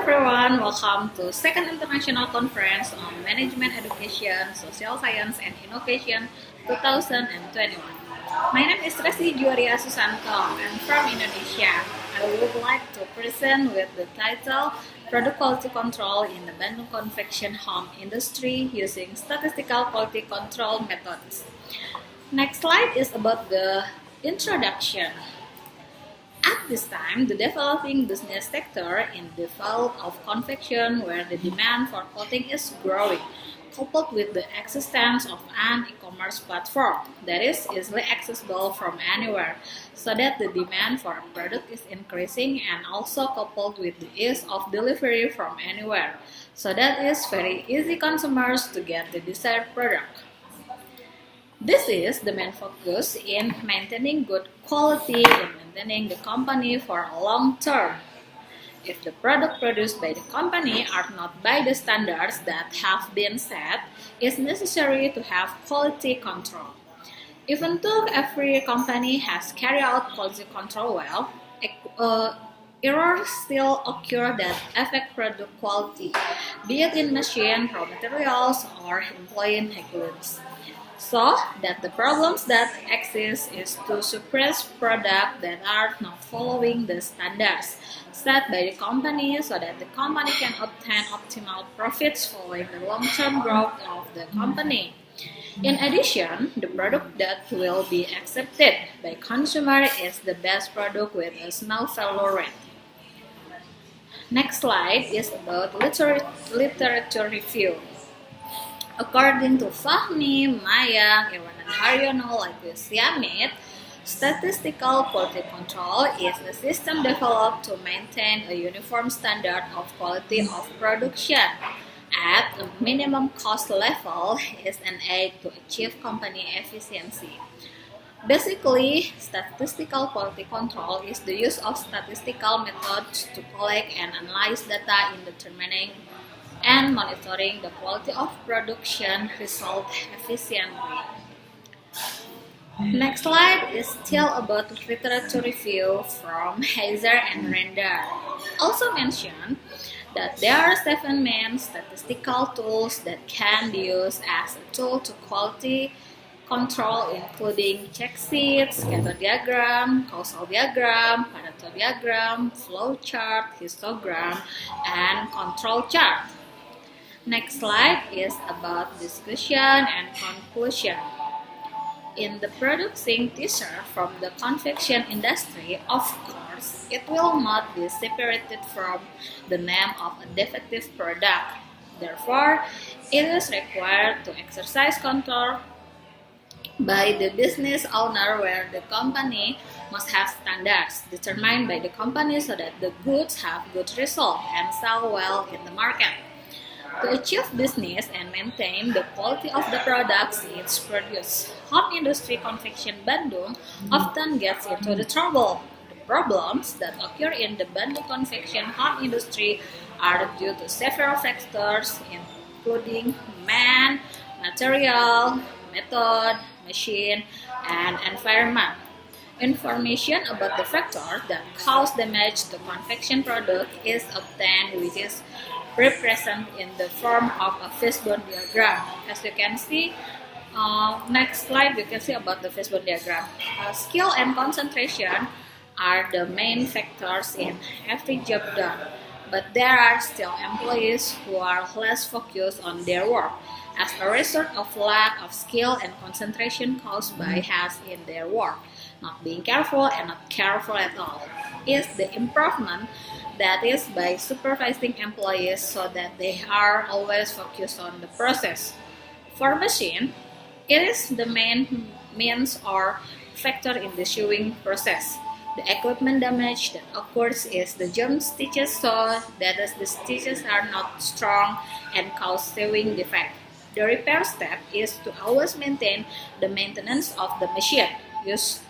everyone, welcome to Second International Conference on Management Education, Social Science and Innovation 2021. My name is Resi Juariah Susanto. I'm from Indonesia. I would like to present with the title Product Quality Control in the Bandung Convection Home Industry using Statistical Quality Control Methods. Next slide is about the introduction. At this time, the developing business sector in the field of confection where the demand for clothing is growing, coupled with the existence of an e-commerce platform that is easily accessible from anywhere, so that the demand for a product is increasing, and also coupled with the ease of delivery from anywhere, so that it's very easy consumers to get the desired product. This is the main focus in maintaining good quality and maintaining the company for a long term. If the product produced by the company are not by the standards that have been set, it's necessary to have quality control. Even though every company has carried out quality control well, errors still occur that affect product quality, be it in machine, raw materials, or employee negligence. So that the problems that exist is to suppress products that are not following the standards set by the company, so that the company can obtain optimal profits following the long-term growth of the company. In addition, the product that will be accepted by consumer is the best product with a small failure rate. Next slide is about literature review. According to Fahmi, Maya, Irwan, and Haryono, like this Yamit, statistical quality control is a system developed to maintain a uniform standard of quality of production at a minimum cost level is an aid to achieve company efficiency. Basically, statistical quality control is the use of statistical methods to collect and analyze data in determining and monitoring the quality of production result efficiently. Next slide is still about literature review from Heiser and Render. Also mentioned that there are 7 main statistical tools that can be used as a tool to quality control, including check sheets, scatter diagram, causal diagram, Pareto diagram, flow chart, histogram, and control chart. Next slide is about discussion and conclusion. In the producing t-shirt from the confection industry, of course, it will not be separated from the name of a defective product. Therefore, it is required to exercise control by the business owner, where the company must have standards determined by the company so that the goods have good result and sell well in the market. To achieve business and maintain the quality of the products it's produced, home industry confection Bandung often gets into the trouble. The problems that occur in the Bandung confection home industry are due to several factors, including man, material, method, machine, and environment. Information about the factors that cause damage to confection product is obtained, which is represented in the form of a fishbone diagram. As you can see, next slide you can see about the fishbone diagram. Skill and concentration are the main factors in every job done, but there are still employees who are less focused on their work as a result of lack of skill and concentration caused by haste in their work, not being careful and not careful at all. Is the improvement that is by supervising employees so that they are always focused on the process. For machine, it is the main means or factor in the sewing process. The equipment damage that occurs is the jump stitches, so that the stitches are not strong and cause sewing defect. The repair step is to always maintain the maintenance of the machine used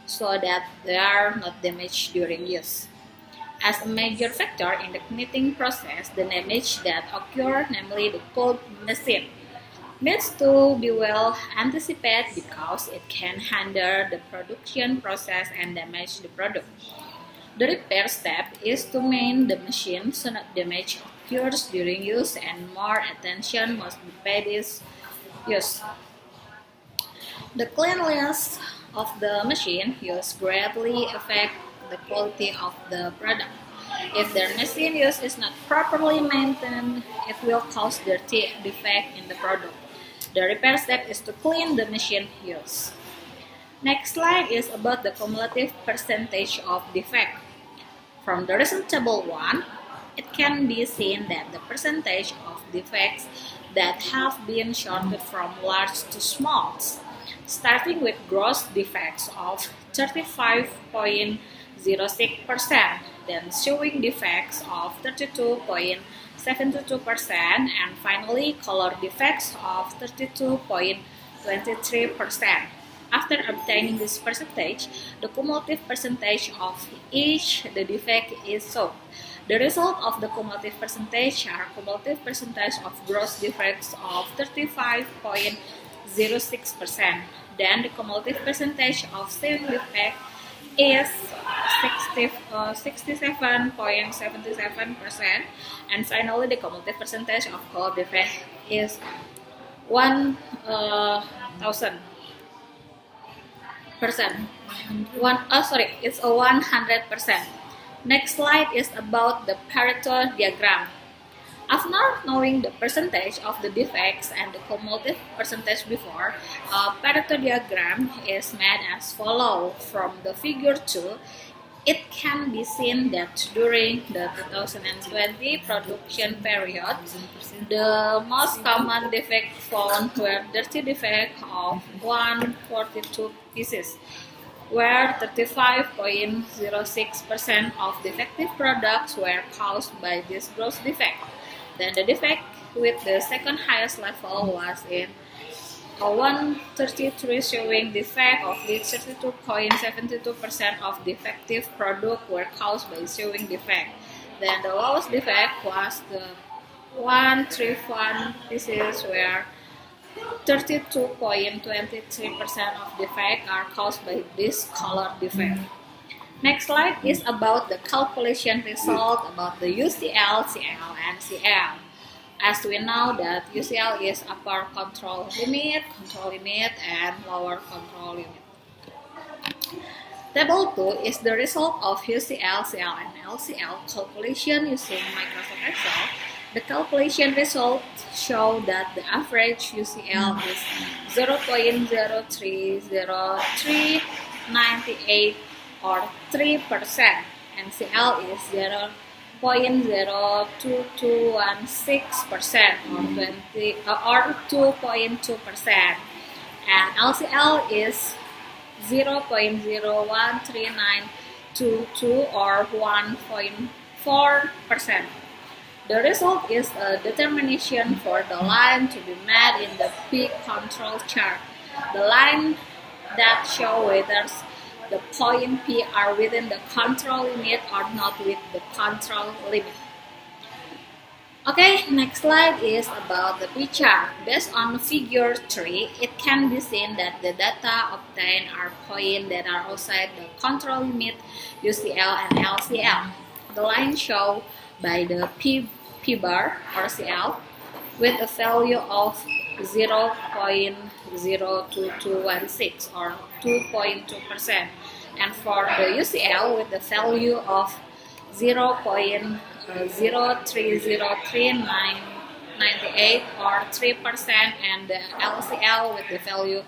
so that they are not damaged during use. As a major factor in the knitting process, the damage that occur, namely the cold machine, needs to be well anticipated because it can hinder the production process and damage the product. The repair step is to maintain the machine so that damage occurs during use and more attention must be paid is use. The cleanliness of the machine use greatly affect the quality of the product. If the machine use is not properly maintained, it will cause dirty defect in the product. The repair step is to clean the machine use. Next slide is about the cumulative percentage of defect. From the recent table 1, it can be seen that the percentage of defects that have been sorted from large to small, starting with gross defects of 35.06%, then showing defects of 32.72%, and finally color defects of 32.23%. After obtaining this percentage, the cumulative percentage of each the defect is shown. The result of the cumulative percentage are cumulative percentage of gross defects of 35.06%. Then the cumulative percentage of showing defect is 67.77%, and finally the cumulative percentage of color defect is 1,000%. It's a 100%. Next slide is about the Pareto Diagram. After knowing the percentage of the defects and the cumulative percentage before, a Pareto Diagram is made as follows. From the figure 2, it can be seen that during the 2020 production period, the most common defect found were dirty defect of 142 pieces, where 35.06% of defective products were caused by this gross defect. Then the defect with the second highest level was in 133, showing defect of which 32.72% of defective products were caused by showing defect. Then the lowest defect was the 131 pieces, where 32.23% of defects are caused by this color defect. Next slide is about the calculation result about the UCL, CL, and CL. As we know that UCL is upper control limit, and lower control limit. Table 2 is the result of UCL, CL, and LCL calculation using Microsoft Excel. The calculation results show that the average UCL is 0.030398 or 3%, and CL is 0.02216% or 2.2%, and LCL is 0.013922 or 1.4%. The result is a determination for the line to be made in the P control chart. The line that show whether the point P are within the control limit or not with the control limit. Okay, next slide is about the P chart. Based on figure 3, it can be seen that the data obtained are points that are outside the control limit, UCL and LCL. The line shown by the P bar or CL with a value of 0.02216 or 2.2%, and for the UCL with the value of 0.0303998 or 3%, and the LCL with the value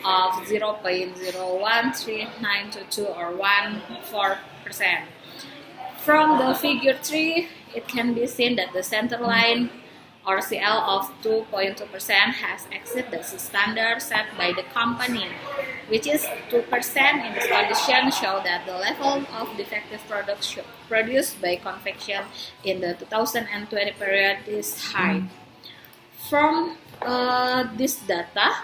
of 0.013922 or 1.4%. From the figure 3, it can be seen that the center line or CL of 2.2% has exceeded the standard set by the company, which is 2%. In this condition, show that the level of defective products produced by Convection in the 2020 period is high. From this data,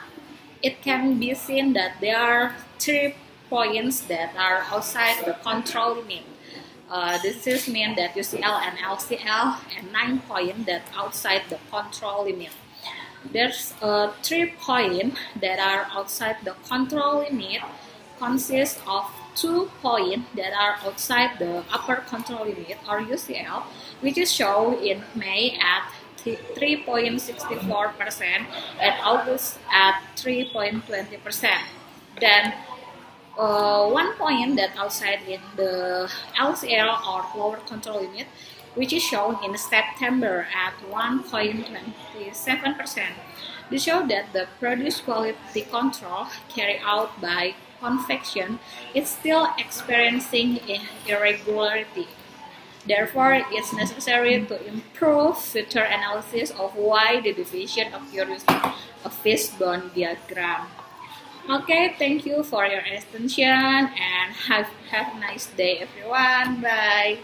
it can be seen that there are 3 points that are outside the control limit. This is mean that UCL and LCL, and 9 points that outside the control limit. There's 3 points that are outside the control limit consists of 2 points that are outside the upper control limit or UCL, which is shown in May at 3.64% and August at 3.20%. Then 1 point that outside in the LCL or lower control limit, which is shown in September at 1.27%. This shows that the produce quality control carried out by convection is still experiencing irregularity. Therefore, it's necessary to improve future analysis of why the deviation occurs using a fishbone diagram. Okay, thank you for your attention and have a nice day everyone. Bye.